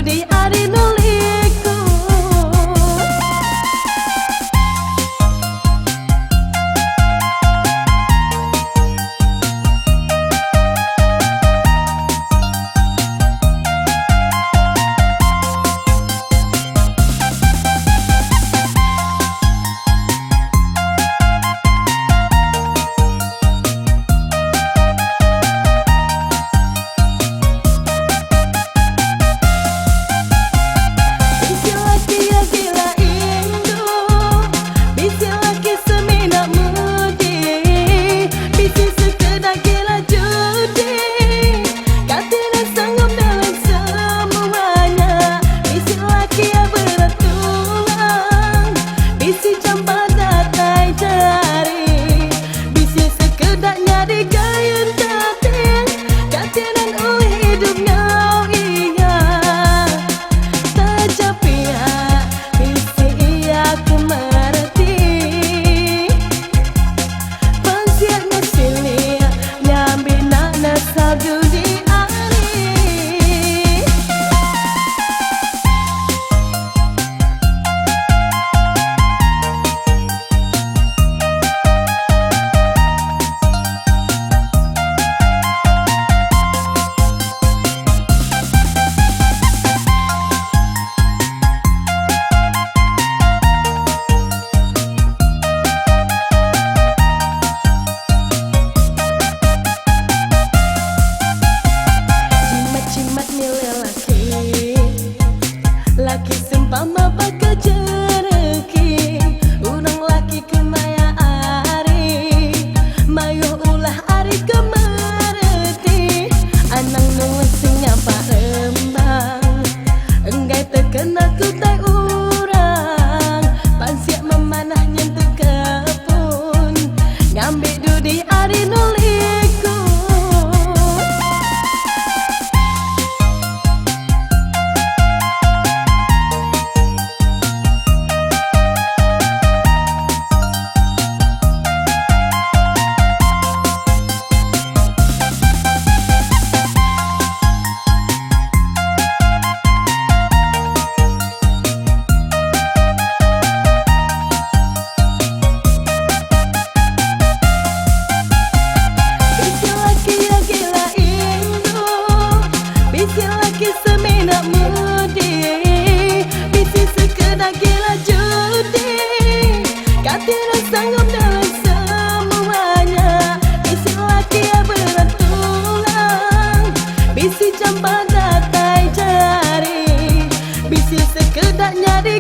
di ari nuliku. Laki sempama baga jereki, unang laki kemaya ari, mayuh ulah ari kemereti, anang nulis singapa rembang, enggai terkena kutai urang, pansiak memanah nyentuh kepun, ngambil du di ari nuliku. Laki seminat mudi, bisi sekedar gila judi, katira sanggup dalam semuanya. Bisi laki yang berat tulang, bisi jambang datai jari, bisi sekedar nyari